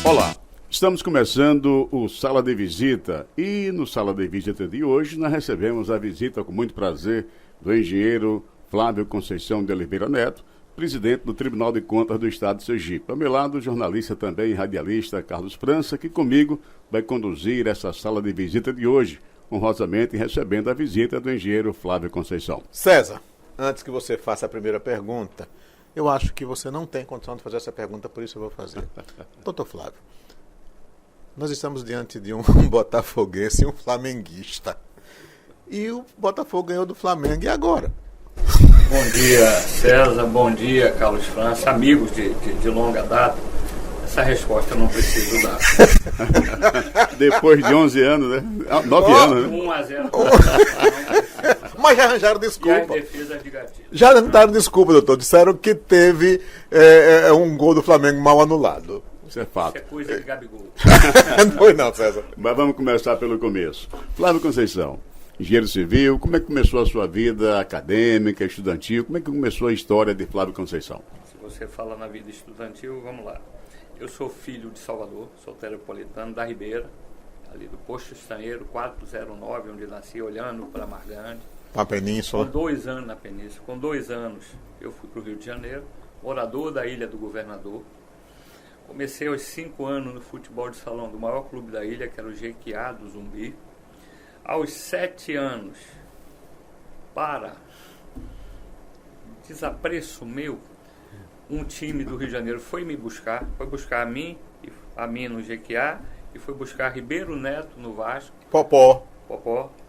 Olá, estamos começando o Sala de Visita e no Sala de Visita de hoje nós recebemos a visita com muito prazer do engenheiro Flávio Conceição de Oliveira Neto, presidente do Tribunal de Contas do Estado de Sergipe. Ao meu lado, o jornalista também e radialista Carlos França, que comigo vai conduzir essa Sala de Visita de hoje, honrosamente recebendo a visita do engenheiro Flávio Conceição. César, antes que você faça a primeira pergunta, eu acho que você não tem condição de fazer essa pergunta, por isso eu vou fazer. Doutor Flávio, nós estamos diante de um botafoguense e um flamenguista. E o Botafogo ganhou do Flamengo, e agora? Bom dia, César. Bom dia, Carlos França. Amigos de longa data. Essa resposta eu não preciso dar. Depois de 11 anos, né? 9 anos, né? 1-0. Mas já arranjaram desculpa. E as defesas negativas. Já arranjaram desculpa, doutor. Disseram que teve um gol do Flamengo mal anulado. Isso é fato. Isso é coisa de Gabigol. Não foi não, César. Mas vamos começar pelo começo. Flávio Conceição, engenheiro civil, como é que começou a sua vida acadêmica, estudantil? Como é que começou a história de Flávio Conceição? Se você fala na vida estudantil, vamos lá. Eu sou filho de Salvador, sou teropolitano da Ribeira, ali do Posto Estanheiro, 409, onde nasci, olhando para Margande. Na Península. Com 2 anos na Península. Com 2 anos eu fui para o Rio de Janeiro, morador da Ilha do Governador. Comecei aos 5 anos no futebol de salão do maior clube da ilha, que era o Jequiá do Zumbi. Aos 7 anos, para desapreço meu, um time do Rio de Janeiro foi buscar a mim no Jequiá, e foi buscar Ribeiro Neto no Vasco. Popó,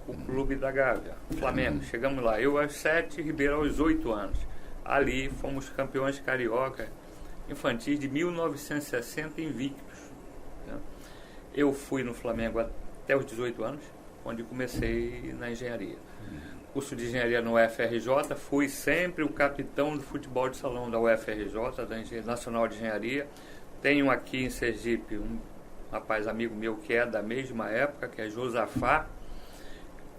o clube da Gávea, Flamengo. Chegamos lá, eu aos 7, Ribeiro aos 8 anos. Ali fomos campeões carioca infantis de 1960 invictos. Né? Eu fui no Flamengo até os 18 anos, onde comecei na engenharia. Curso de engenharia no UFRJ, fui sempre o capitão do futebol de salão da UFRJ, da Nacional de Engenharia. Tenho aqui em Sergipe um rapaz amigo meu que é da mesma época, que é Josafá,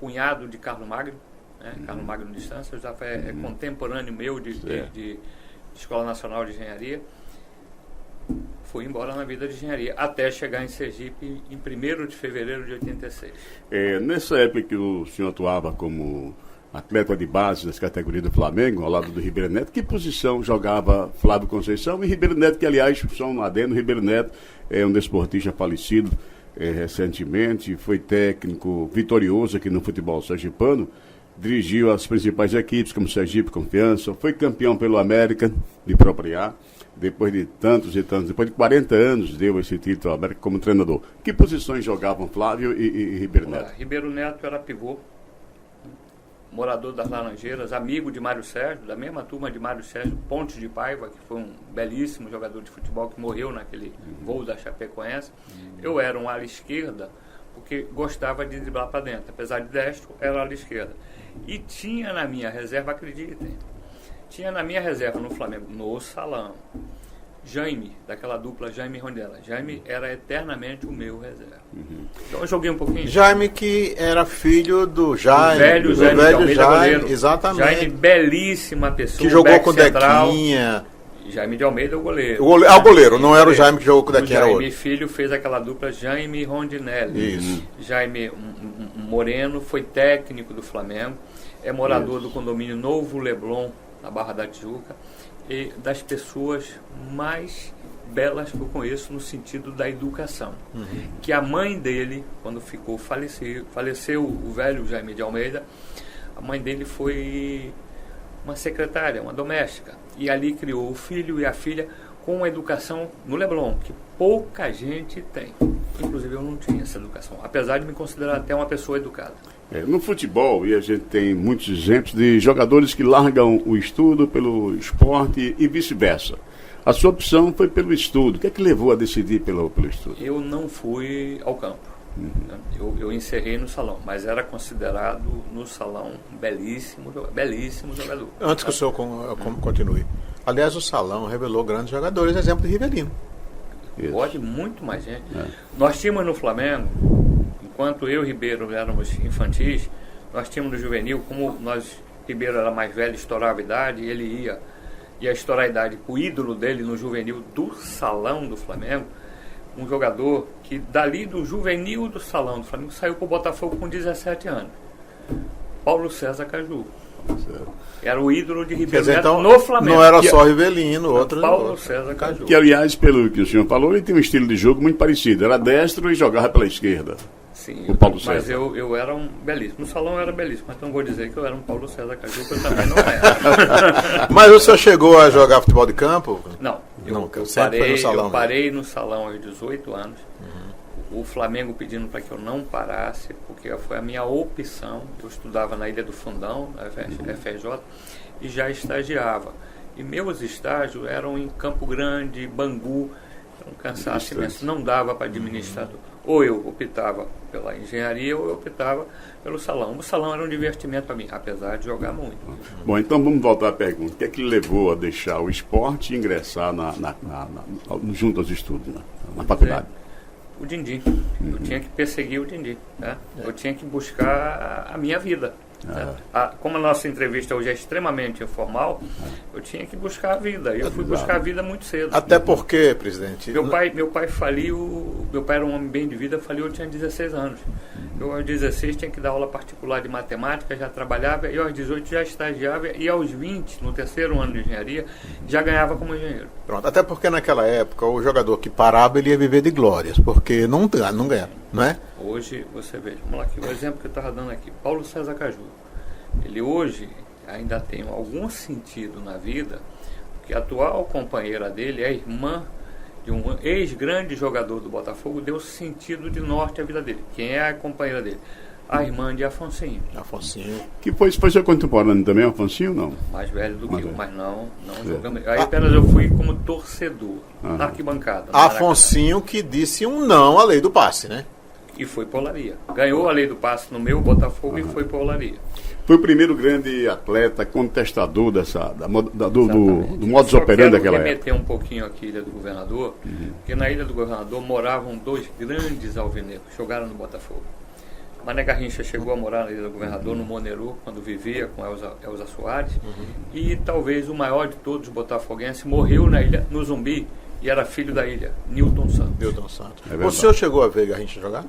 cunhado de Carlos Magno, né? Carlos Magno Distância. Josafá é contemporâneo meu de Escola Nacional de Engenharia. Fui embora na vida de engenharia, até chegar em Sergipe em 1º de fevereiro de 86. Nessa época que o senhor atuava como atleta de base das categorias do Flamengo, ao lado do Ribeiro Neto, que posição jogava Flávio Conceição? E Ribeiro Neto, que aliás, só um adendo, Ribeiro Neto é um desportista falecido recentemente, foi técnico vitorioso aqui no futebol sergipano, dirigiu as principais equipes, como Sergipe Confiança, foi campeão pelo América de própria A. Depois de tantos e tantos, depois de 40 anos, deu esse título ao América como treinador. Que posições jogavam Flávio e Ribeiro Neto? Ribeiro Neto era pivô, morador das Laranjeiras, amigo de Mário Sérgio, da mesma turma de Mário Sérgio, Pontes de Paiva, que foi um belíssimo jogador de futebol que morreu naquele voo da Chapecoense. Eu era um ala esquerda, porque gostava de driblar para dentro. Apesar de destro, era ala esquerda. E tinha na minha reserva, acreditem, no Flamengo, no salão, Jaime, daquela dupla Jaime e Rondela. Jaime era eternamente o meu reserva. Então eu joguei um pouquinho. Jaime, que era filho do Jaime. Velho Jaime, goleiro. Exatamente. Jaime, belíssima pessoa. Que jogou com o central. Dequinha. Jaime de Almeida, o goleiro. O goleiro, não era o Jaime que jogou com o Dequinha, era outro. Jaime filho fez aquela dupla Jaime e Rondinelli. Isso. Jaime um Moreno, foi técnico do Flamengo, é morador do condomínio Novo Leblon, na Barra da Tijuca, e das pessoas mais belas que eu conheço no sentido da educação. Que a mãe dele, quando faleceu o velho Jaime de Almeida, a mãe dele foi uma secretária, uma doméstica, e ali criou o filho e a filha com uma educação no Leblon, que pouca gente tem. Inclusive eu não tinha essa educação, apesar de me considerar até uma pessoa educada. No futebol, e a gente tem muitos exemplos de jogadores que largam o estudo pelo esporte e vice-versa. A sua opção foi pelo estudo. O que é que levou a decidir pelo estudo? Eu não fui ao campo. Eu encerrei no salão, mas era considerado no salão um belíssimo jogador. Antes que o senhor continue. Aliás, o salão revelou grandes jogadores, exemplo de Rivelino. Pode muito mais gente. Nós tínhamos no Flamengo, enquanto eu e Ribeiro éramos infantis, nós tínhamos no juvenil, como Ribeiro era mais velho, estourava a idade, ele ia estourar a idade para o ídolo dele no juvenil do salão do Flamengo, um jogador que dali do juvenil do Salão do Flamengo saiu para o Botafogo com 17 anos. Paulo César Caju. Era o ídolo de Ribeirão Neto então, no Flamengo. Não era só Rivelino, outro. Paulo César Caju. Que, aliás, pelo que o senhor falou, ele tem um estilo de jogo muito parecido. Era destro e jogava pela esquerda. Sim, o Paulo César. Mas eu era um belíssimo. No salão eu era belíssimo, mas não vou dizer que eu era um Paulo César Caju, que eu também não era. Mas o senhor chegou a jogar futebol de campo? Não. Nunca. Sempre foi no salão. Eu parei no salão aos 18 anos. O Flamengo pedindo para que eu não parasse, porque foi a minha opção. Eu estudava na Ilha do Fundão, na FRJ, e já estagiava. E meus estágios eram em Campo Grande, Bangu, um cansaço imenso. Não dava para administrador. Ou eu optava pela engenharia, ou eu optava pelo salão. O salão era um divertimento para mim, apesar de jogar muito. Bom, então vamos voltar à pergunta. O que é que levou a deixar o esporte e ingressar junto aos estudos, na faculdade? O din-din. Eu tinha que perseguir o din-din. Né? Eu tinha que buscar a minha vida. Né? Como a nossa entrevista hoje é extremamente informal, eu tinha que buscar a vida. E eu fui buscar a vida muito cedo. Até porque, presidente... Meu pai faliu, meu pai era um homem bem de vida, faliu, eu tinha 16 anos. Eu aos 16 tinha que dar aula particular de matemática, já trabalhava, e aos 18 já estagiava, e aos 20, no terceiro ano de engenharia, já ganhava como engenheiro. Pronto, até porque naquela época o jogador que parava, ele ia viver de glórias, porque não ganha, não é? Hoje, você veja, vamos lá aqui, o exemplo que eu estava dando aqui, Paulo César Caju. Ele hoje ainda tem algum sentido na vida, porque a atual companheira dele é a irmã de um ex-grande jogador do Botafogo, deu sentido de norte à vida dele. Quem é a companheira dele? A irmã de Afonsinho. Afonsinho. Que foi seu contemporâneo também, Afonsinho, não? Mais velho do que eu, mas não jogamos. Aí apenas eu fui como torcedor, na arquibancada. Afonsinho que disse um não à lei do passe, né? E foi para Olaria. Ganhou a lei do passe no meu Botafogo e foi para Olaria. Foi o primeiro grande atleta contestador do modus operandi daquela época. Eu quero remeter um pouquinho aqui à Ilha do Governador, porque na Ilha do Governador moravam dois grandes alvinegros, jogaram no Botafogo. Mané Garrincha chegou a morar na Ilha do Governador, no Moneru, quando vivia com Elza Soares, e talvez o maior de todos os botafoguenses morreu na ilha, no Zumbi, e era filho da ilha, Newton Santos. O senhor chegou a ver Garrincha jogar?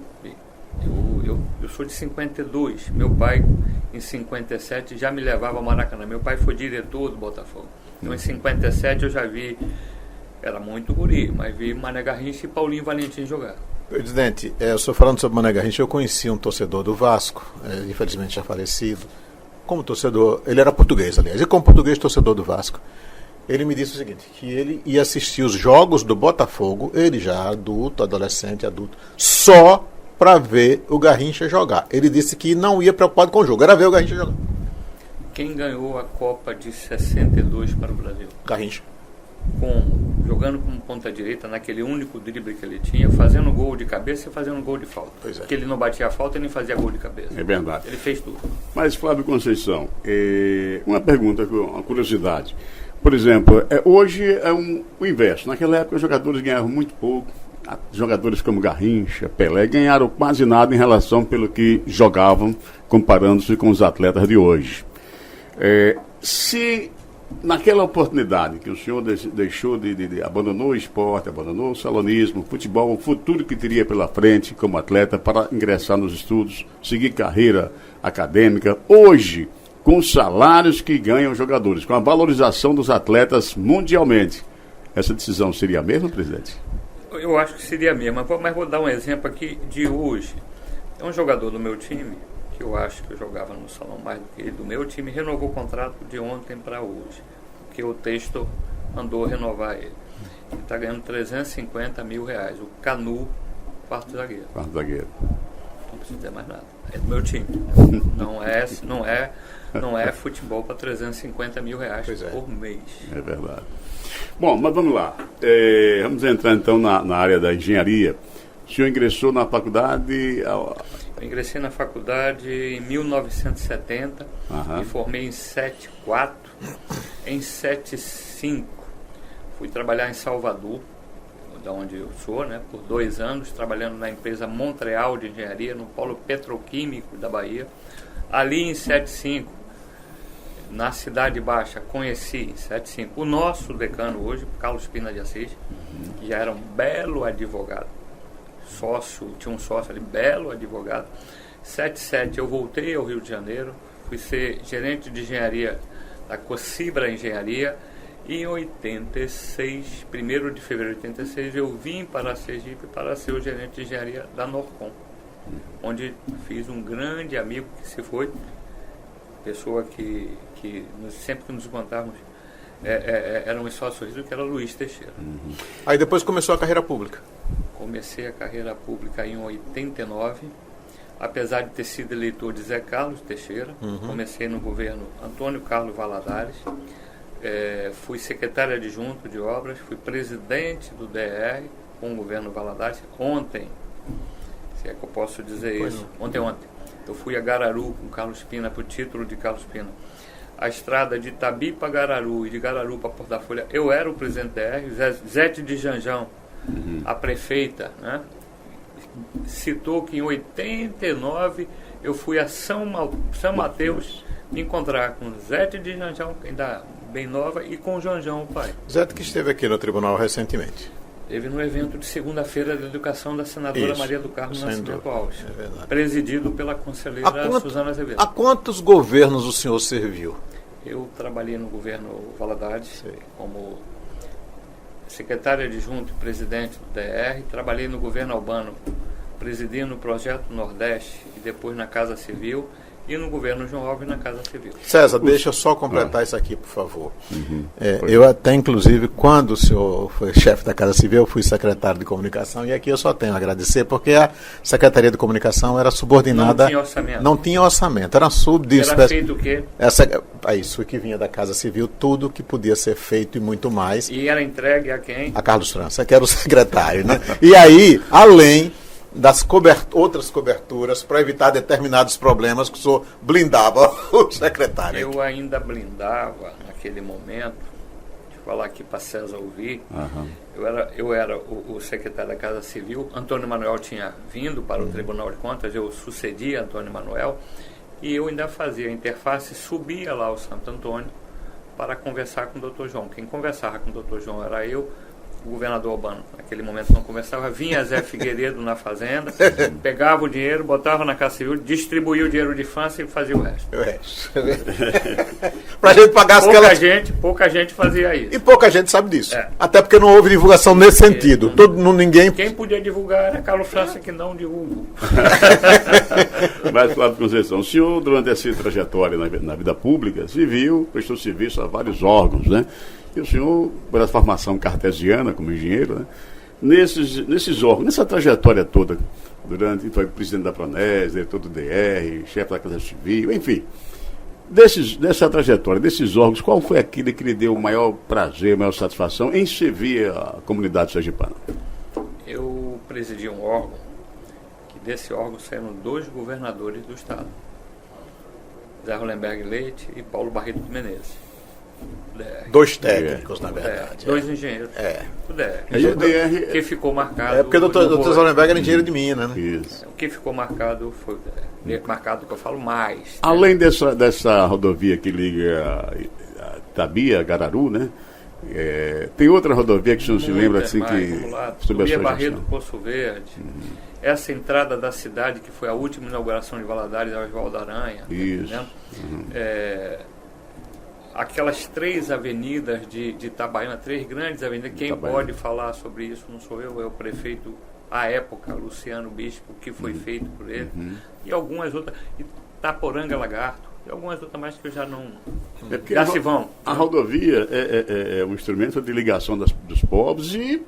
Eu sou de 52. Meu pai, em 57, já me levava ao Maracanã. Meu pai foi diretor do Botafogo. Então, em 57, eu já vi, era muito guri, mas vi Mané Garrincha e Paulinho Valentim jogar. Presidente, eu estou falando sobre Mané Garrincha. Eu conheci um torcedor do Vasco, infelizmente já falecido. Como torcedor, ele era português, aliás, e como português torcedor do Vasco. Ele me disse o seguinte, que ele ia assistir os jogos do Botafogo, ele já adulto, adolescente, adulto, só para ver o Garrincha jogar. Ele disse que não ia preocupado com o jogo, era ver o Garrincha jogar. Quem ganhou a Copa de 62 para o Brasil? Garrincha. Jogando como ponta direita, naquele único drible que ele tinha, fazendo gol de cabeça e fazendo gol de falta. Pois é. Porque ele não batia a falta e nem fazia gol de cabeça. É verdade. Ele fez tudo. Mas, Flávio Conceição, uma pergunta, uma curiosidade. Por exemplo, hoje é o inverso. Naquela época os jogadores ganhavam muito pouco. Jogadores como Garrincha, Pelé, ganharam quase nada em relação pelo que jogavam, comparando-se com os atletas de hoje. Se naquela oportunidade que o senhor deixou abandonou o esporte, abandonou o salonismo, o futebol, o futuro que teria pela frente como atleta para ingressar nos estudos, seguir carreira acadêmica, hoje, com os salários que ganham os jogadores, com a valorização dos atletas mundialmente, essa decisão seria a mesma, presidente? Eu acho que seria a mesma, mas vou dar um exemplo aqui de hoje. É um jogador do meu time, que eu acho que eu jogava no salão mais do que ele, do meu time, renovou o contrato de ontem para hoje, porque o texto mandou renovar ele. Ele está ganhando 350 mil reais, o Canu, quarto zagueiro. Não precisa dizer mais nada, é do meu time. Não é futebol para 350 mil reais por mês. É verdade. Bom, mas vamos lá. Vamos entrar então na área da engenharia. O senhor ingressou na faculdade... Eu ingressei na faculdade em 1970, me formei em 74. Em 75 fui trabalhar em Salvador, da onde eu sou, né, por 2 anos, trabalhando na empresa Montreal de Engenharia, no polo petroquímico da Bahia. Ali em 75, na Cidade Baixa, conheci em 75 o nosso decano hoje, Carlos Pina de Assis, que já era um belo advogado. sócio, tinha um sócio ali, belo advogado. 77 eu voltei ao Rio de Janeiro, fui ser gerente de engenharia da Cocibra Engenharia, e em 86, 1º de fevereiro de 86, eu vim para Sergipe para ser o gerente de engenharia da Norcom, onde fiz um grande amigo que se foi, pessoa que sempre que nos encontrávamos, era um só sorriso, que era Luiz Teixeira. Aí depois começou a carreira pública. Comecei a carreira pública em 89, apesar de ter sido eleitor de Zé Carlos Teixeira. Comecei no governo Antônio Carlos Valadares, fui secretário adjunto de obras, fui presidente do DR com o governo Valadares. Ontem, se é que eu posso dizer isso, ontem, eu fui a Gararu com Carlos Pina, por título de Carlos Pina. A estrada de Itabi para Gararu e de Gararu para Porto da Folha, eu era o presidente da DR. Zete de Janjão, a prefeita, né, citou que em 89 eu fui a São Mateus me encontrar com Zete de Janjão, ainda bem nova, e com Janjão, o pai. Zete que esteve aqui no tribunal recentemente. Teve no evento de segunda-feira da educação da senadora Maria do Carmo Nascimento Alves, presidido pela conselheira Suzana Azevedo. A quantos governos o senhor serviu? Eu trabalhei no governo Valadares como secretário adjunto e presidente do DR, trabalhei no governo Albano, presidindo o projeto Nordeste e depois na Casa Civil, e no governo João Alves na Casa Civil. César, deixa eu só completar isso aqui, por favor. Eu até, inclusive, quando o senhor foi chefe da Casa Civil, eu fui secretário de comunicação, e aqui eu só tenho a agradecer, porque a Secretaria de Comunicação era subordinada... Não tinha orçamento. Não tinha orçamento, era subdisso. Era feito o quê? Isso que vinha da Casa Civil, tudo que podia ser feito e muito mais. E era entregue a quem? A Carlos França, que era o secretário, né? E aí, além das outras coberturas, para evitar determinados problemas, que o senhor blindava o secretário. Eu ainda blindava, naquele momento, deixa eu falar aqui para César ouvir, eu era o secretário da Casa Civil, Antônio Manuel tinha vindo para o Tribunal de Contas, eu sucedia Antônio Manuel, e eu ainda fazia a interface, subia lá ao Santo Antônio para conversar com o Dr. João. Quem conversava com o Dr. João era eu. O governador Albano, naquele momento não conversava, vinha Zé Figueiredo na fazenda, pegava o dinheiro, botava na Casa Civil, distribuía o dinheiro de França e fazia o resto. Pra gente pagar pouca gente fazia isso. E pouca gente sabe disso. Até porque não houve divulgação nesse sentido. Ninguém... Quem podia divulgar era Carlos França, que não divulgou. Mas, Flávio Conceição, o senhor, durante essa trajetória na vida pública, prestou serviço a vários órgãos, né? E o senhor, pela formação cartesiana como engenheiro, né, nesses órgãos, nessa trajetória toda, foi presidente da Pronés, diretor do DR, chefe da Casa Civil, enfim, dessa trajetória, desses órgãos, qual foi aquele que lhe deu o maior prazer, a maior satisfação em servir a comunidade sergipana? Eu presidi um órgão, que desse órgão saíram 2 governadores do estado, Zé Rolenberg Leite e Paulo Barreto de Menezes. 2 técnicos, na verdade. 2 engenheiros. O DR. O DR que ficou marcado. Porque o doutor Zolenberg era engenheiro de Minas, né? Isso. O que ficou marcado foi o DR. Marcado que eu falo mais. Além dessa rodovia que liga a Itabi, a Gararu, né? Tem outra rodovia que o senhor se lembra assim que. Subia Barreto, Poço Verde. Essa entrada da cidade, que foi a última inauguração de Valadares, a Oswaldo Aranha. Isso. Aquelas 3 avenidas de Itabaiana, 3 grandes avenidas, quem pode falar sobre isso não sou eu, é o prefeito à época, Luciano Bispo, que foi feito por ele, e algumas outras, Itaporanga Lagarto, e algumas outras mais que eu já não... já se vão. A rodovia é um instrumento de ligação dos povos e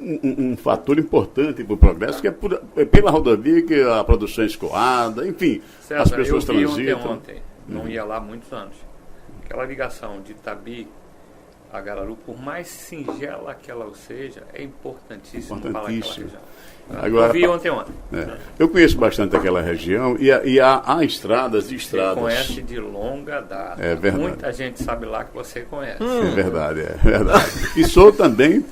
um fator importante para o progresso, que é pela rodovia que a produção é escoada, enfim, César, as pessoas eu vi transitam. ontem, não ia lá há muitos anos. Aquela ligação de Itabi a Gararu, por mais singela que ela seja, é importantíssimo para aquela região. Agora, eu vi ontem. Eu conheço bastante aquela região e há estradas e estradas. Você conhece de longa data. É verdade. Muita gente sabe lá que você conhece. É verdade. E sou também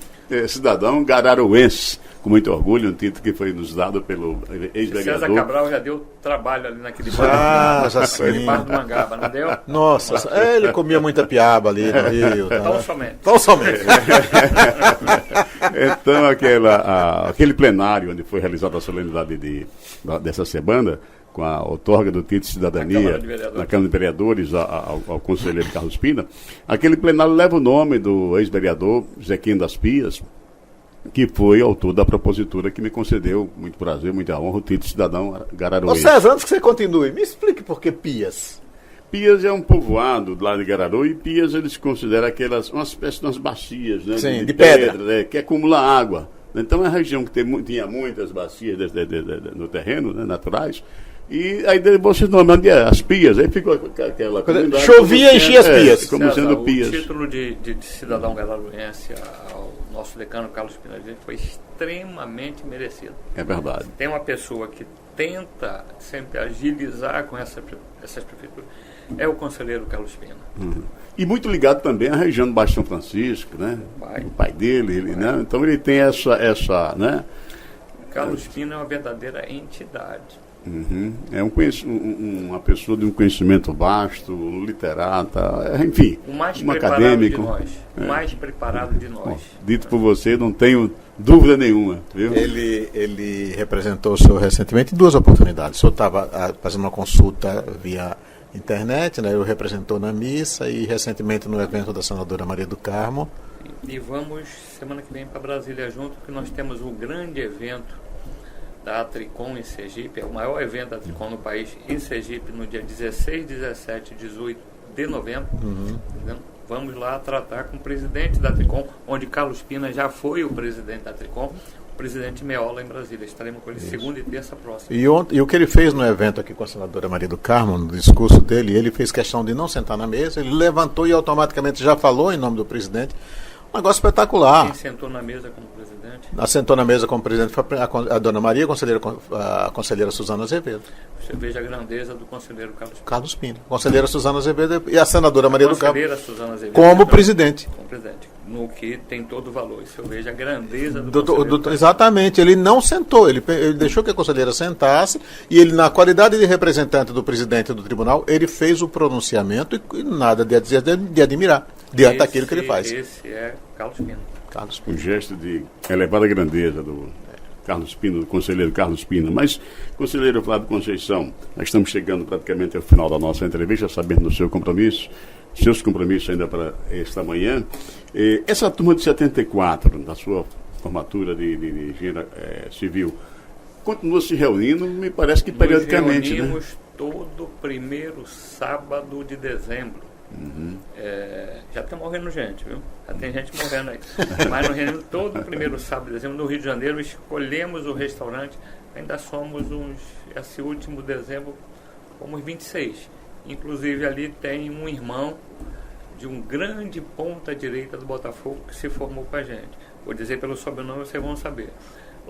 cidadão gararuense, com muito orgulho, um título que foi nos dado pelo ex-vereador. César Cabral já deu trabalho ali naquele bairro. Naquele bairro do Mangaba, não deu? Nossa, ele comia muita piaba ali no Rio. Tão somente. Tão somente. Então, aquele plenário onde foi realizada a solenidade dessa semana, com a outorga do título de cidadania na Câmara de Vereadores ao conselheiro Carlos Pina, aquele plenário leva o nome do ex-vereador Zequinho das Pias, que foi autor da propositura que me concedeu, muito prazer, muita honra, o título de cidadão gararuense. Ô César, antes que você continue, me explique por que Pias. Pias é um povoado lá de Gararu, e Pias eles consideram uma espécie de umas bacias, né? Sim, de pedra. Né? Que acumula água. Então é uma região que tinha muitas bacias no terreno, né? Naturais. E aí você nome as pias, aí ficou aquela comunidade. Chovia e enchia as pias. Como sendo pias. O título de cidadão gararuense ao nosso decano Carlos Pina foi extremamente merecido. É verdade. Tem uma pessoa que tenta sempre agilizar com essas prefeituras, é o conselheiro Carlos Pina. Uhum. E muito ligado também à região do Baixo São Francisco, né? O pai dele, né? Então ele tem essa, né? Carlos Pina é uma verdadeira entidade. Uhum. É uma pessoa de um conhecimento vasto, literata, enfim, o mais acadêmico. O mais preparado de nós. Bom, dito por você, não tenho dúvida nenhuma. Viu? Ele representou o senhor recentemente em 2 oportunidades. O senhor estava fazendo uma consulta via internet, né? Ele representou na missa e recentemente no evento da senadora Maria do Carmo. E vamos semana que vem para Brasília junto, que nós temos um grande evento da Atricom em Sergipe, é o maior evento da Atricom no país, em Sergipe, no dia 16, 17 e 18 de novembro. Vamos lá tratar com o presidente da Atricom, onde Carlos Pina já foi o presidente da Atricom, o presidente Meola em Brasília. Estaremos com ele segunda e terça próxima. E o que ele fez no evento aqui com a senadora Maria do Carmo, no discurso dele, ele fez questão de não sentar na mesa, ele levantou e automaticamente já falou em nome do presidente. Um negócio espetacular. Quem sentou na mesa como presidente? Assentou na mesa como presidente foi a dona Maria, a conselheira Suzana Azevedo. Você veja a grandeza do conselheiro Carlos Pina. A conselheira Suzana Azevedo e a senadora Maria do Carmo Suzana Azevedo, como presidente. Como presidente. No que tem todo o valor. Isso eu vejo a grandeza do exatamente. Ele não sentou. Ele deixou que a conselheira sentasse e ele, na qualidade de representante do presidente do tribunal, ele fez o pronunciamento e nada de admirar diante daquilo que ele faz. Esse é Carlos Pina. Um gesto de elevada grandeza do Carlos Pina, do conselheiro Carlos Pina. Mas, conselheiro Flávio Conceição, nós estamos chegando praticamente ao final da nossa entrevista, sabendo do seu compromisso, seus compromissos ainda para esta manhã. Essa turma de 74, da sua formatura de engenharia civil, continua se reunindo, me parece que periodicamente. Nos reunimos todo primeiro sábado de dezembro. Já está morrendo gente, viu? Já tem gente morrendo aí. Mas nos reunimos todo primeiro sábado de dezembro no Rio de Janeiro, escolhemos o restaurante, ainda somos esse último dezembro, fomos 26. Inclusive ali tem um irmão de um grande ponta direita do Botafogo que se formou com a gente. Vou dizer pelo sobrenome, vocês vão saber.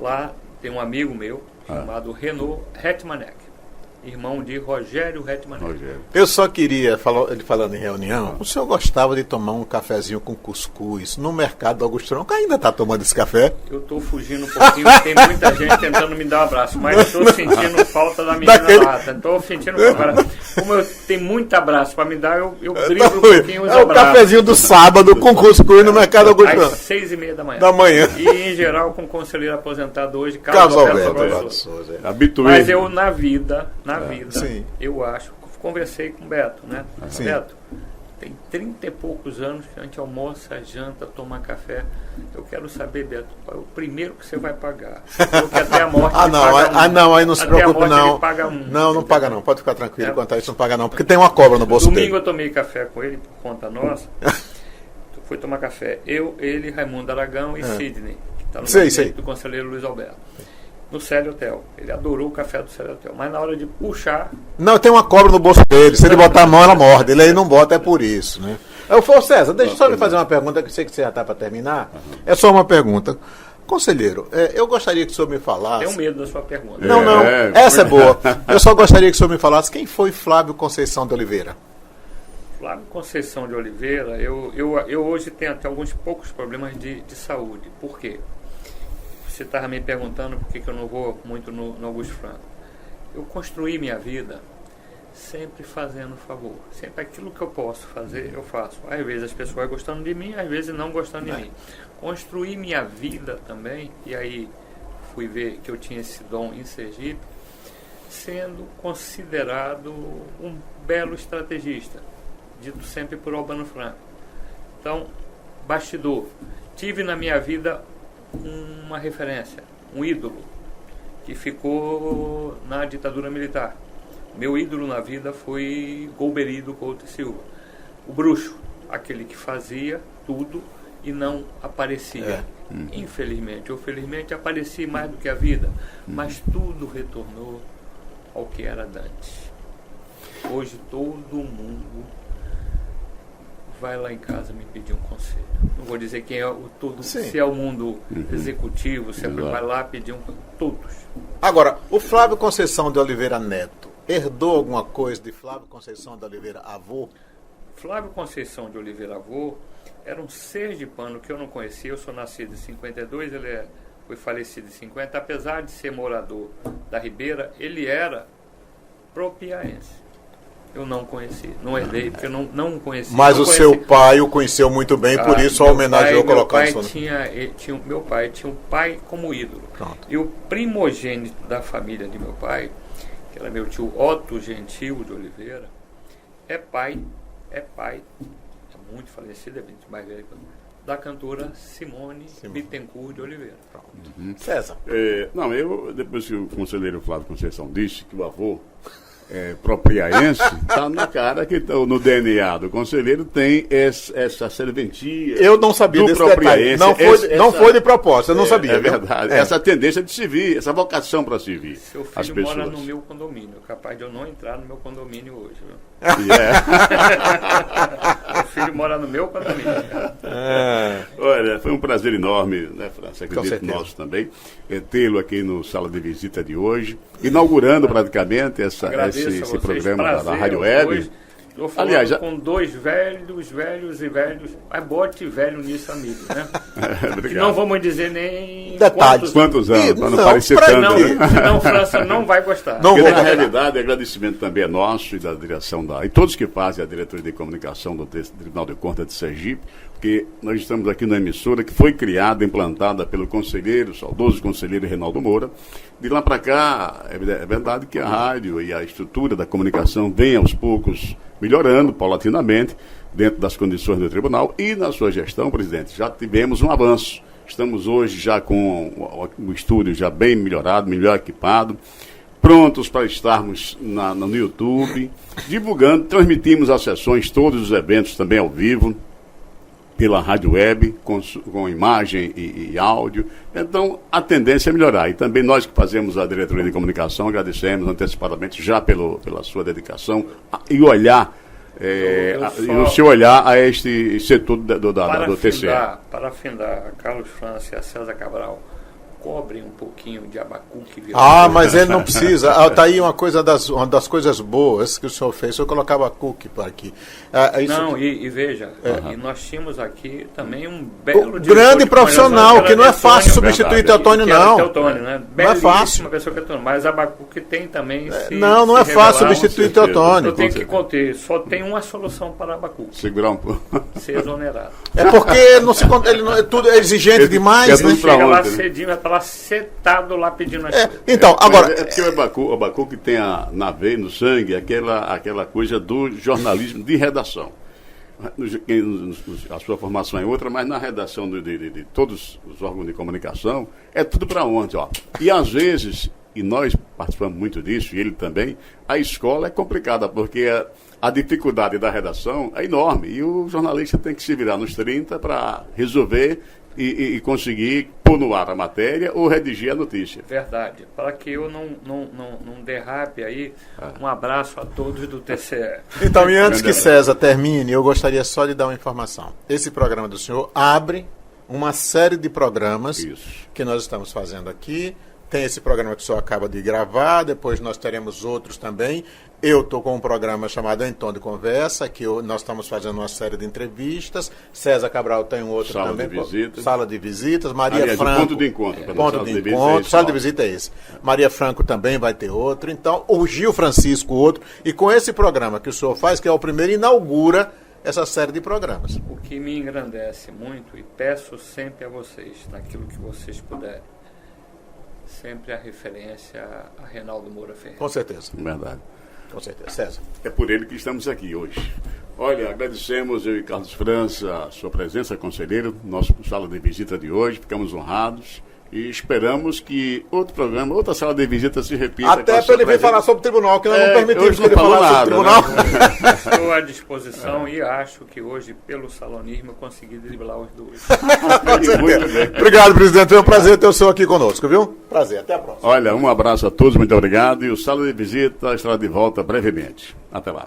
Lá tem um amigo meu chamado Renaud Hetmanek, irmão de Rogério Hetmanek. Eu só queria, ele falando em reunião, o senhor gostava de tomar um cafezinho com cuscuz no mercado do Augusto Tronco? Ainda está tomando esse café? Eu estou fugindo um pouquinho, tem muita gente tentando me dar um abraço, mas estou sentindo falta da menina lá. Estou sentindo agora. Como eu tenho muito abraço para me dar, eu brilho um pouquinho os abraços. É o cafezinho do sábado com cuscuz no mercado Augusto Tronco. Às 6h30 da manhã. E em geral com o conselheiro aposentado hoje, Carlos Alberto Souza. Mas eu na vida, sim, eu acho, conversei com o Beto, né? Sim. Beto, tem 30 e poucos anos que a gente almoça, janta, toma café. Eu quero saber, Beto, qual é o primeiro que você vai pagar? Porque até a morte aí não se preocupe, não. Não paga não, pode ficar tranquilo, quanto a isso não paga não, porque tem uma cobra no bolso dele. Domingo eu tomei café com ele, por conta nossa. Fui tomar café, ele, Raimundo Aragão e Sidney, que está no gabinete do conselheiro Luiz Alberto. No Célio Hotel. Ele adorou o café do Célio Hotel. Mas na hora de puxar... Não, tem uma cobra no bolso dele. Se ele botar a mão, ela morde. Ele aí não bota, é por isso, né? César, deixa eu só lhe fazer uma pergunta, que eu sei que você já está para terminar. É só uma pergunta. Conselheiro, eu gostaria que o senhor me falasse... Tenho medo da sua pergunta. Não, essa é boa. Eu só gostaria que o senhor me falasse quem foi Flávio Conceição de Oliveira. Flávio Conceição de Oliveira, eu hoje tenho até alguns poucos problemas de saúde. Por quê? Você estava me perguntando por que eu não vou muito no Augusto Franco. Eu construí minha vida sempre fazendo favor. Sempre aquilo que eu posso fazer, eu faço. Às vezes as pessoas gostando de mim, às vezes não gostando de mim. construí minha vida também, e aí fui ver que eu tinha esse dom em Sergipe, sendo considerado um belo estrategista, dito sempre por Albano Franco. Então, bastidor. Tive na minha vida uma referência, um ídolo, que ficou na ditadura militar. Meu ídolo na vida foi Golbery Couto e Silva. O bruxo, aquele que fazia tudo e não aparecia. Infelizmente ou felizmente aparecia mais do que a vida, mas tudo retornou ao que era antes. Hoje todo mundo vai lá em casa me pedir um conselho. Não vou dizer quem é o todo, se é o mundo executivo, se vai lá pedir um conselho. Todos. Agora, o Flávio Conceição de Oliveira Neto herdou alguma coisa de Flávio Conceição de Oliveira avô? Flávio Conceição de Oliveira avô era um sergipano que eu não conhecia. Eu sou nascido em 52, ele foi falecido em 50. Apesar de ser morador da Ribeira, ele era propiaense. Eu não conheci, não herdei, porque eu não conheci. Mas não o seu pai o conheceu muito bem, por isso a homenageou colocando isso. Meu pai tinha um pai como ídolo. Pronto. E o primogênito da família de meu pai, que era meu tio Otto Gentil de Oliveira, é muito falecido, é muito mais velho, da cantora Simone Bittencourt de Oliveira. César. Depois que o conselheiro Flávio Conceição disse que o avô propriaense, está na cara que no DNA do conselheiro tem essa serventia. Eu não sabia desse detalhe. Não foi de propósito, eu não sabia. É verdade. Essa tendência de servir, essa vocação para servir. Seu filho mora no meu condomínio, capaz de eu não entrar no meu condomínio hoje. Seu filho mora no meu condomínio. Olha, foi um prazer enorme, né, França? Acredito nosso também, tê-lo aqui no Sala de Visita de hoje, inaugurando praticamente esse programa da Rádio Web. Estou falando com dois velhos, mas bote velho nisso, amigo, né? Não vamos dizer nem detalhes. Quantos anos, para não parecer tanto. Senão França não vai gostar. Porque, na realidade, o agradecimento também é nosso e da direção e todos que fazem a diretoria de comunicação do Tribunal de Contas de Sergipe, porque nós estamos aqui na emissora que foi criada, implantada pelo saudoso conselheiro Reinaldo Moura. De lá para cá, é verdade que a rádio e a estrutura da comunicação vem aos poucos melhorando paulatinamente dentro das condições do tribunal e na sua gestão, presidente, já tivemos um avanço. Estamos hoje já com o estúdio já bem melhorado, melhor equipado, prontos para estarmos no YouTube, divulgando, transmitimos as sessões, todos os eventos também ao vivo, pela rádio web, com imagem e áudio. Então, a tendência é melhorar. E também nós que fazemos a diretoria de comunicação, agradecemos antecipadamente já pela sua dedicação e olhar, o seu olhar a este setor do TCE. Para afindar a Carlos França e a César Cabral, cobrem um pouquinho de abacuque. Mas ele não precisa. Está aí uma das coisas boas que o senhor fez. Eu colocava abacuque para aqui. E veja, e nós tínhamos aqui também um belo grande profissional, que não é fácil substituir Teotônio, não. Não é fácil. Uma pessoa que Teotônio, mas abacuque tem também. Não é fácil substituir Teotônio. Eu tenho que conter. Só tem uma solução para abacuque. Segurar um pouco. Ser exonerado. É porque tudo é exigente demais, né? Chega lá cedinho, vai lá setado lá pedindo as coisas. Então, agora... É porque o Abacuque tem na veia, no sangue, aquela coisa do jornalismo de redação. A sua formação é outra, mas na redação de todos os órgãos de comunicação, é tudo para ontem, ó. E às vezes, e nós participamos muito disso, e ele também, a escola é complicada, porque a dificuldade da redação é enorme, e o jornalista tem que se virar nos 30 para resolver e conseguir pôr no ar a matéria ou redigir a notícia. Verdade. Para que eu não derrape aí, um abraço a todos do TCE. Então, e antes que César termine, eu gostaria só de dar uma informação. Esse programa do senhor abre uma série de programas que nós estamos fazendo aqui. Tem esse programa que o senhor acaba de gravar, depois nós teremos outros também. Eu estou com um programa chamado Em Tom de Conversa, que nós estamos fazendo uma série de entrevistas. César Cabral tem um outro também. Sala de Visitas. Maria Franco. Ponto de encontro. Ponto de encontro. Sala de visita é esse. Maria Franco também vai ter outro. Então, o Gil Francisco outro. E com esse programa que o senhor faz, que é o primeiro, inaugura essa série de programas. O que me engrandece muito, e peço sempre a vocês, naquilo que vocês puderem, sempre a referência a Reinaldo Moura Ferreira. Com certeza. Verdade. Com certeza. César. É por ele que estamos aqui hoje. Olha, agradecemos eu e Carlos França a sua presença, conselheiro, nosso sala de visita de hoje. Ficamos honrados e esperamos que outro programa, outra sala de visita se repita. Até para ele vir falar sobre o tribunal, que nós não permitimos que ele falasse sobre o tribunal. Né? Estou à disposição e acho que hoje, pelo salonismo, eu consegui driblar os dois. Muito bem. Obrigado, presidente. Foi um prazer ter o senhor aqui conosco, viu? Prazer. Até a próxima. Olha, um abraço a todos, muito obrigado. E o sala de visita estará de volta brevemente. Até lá.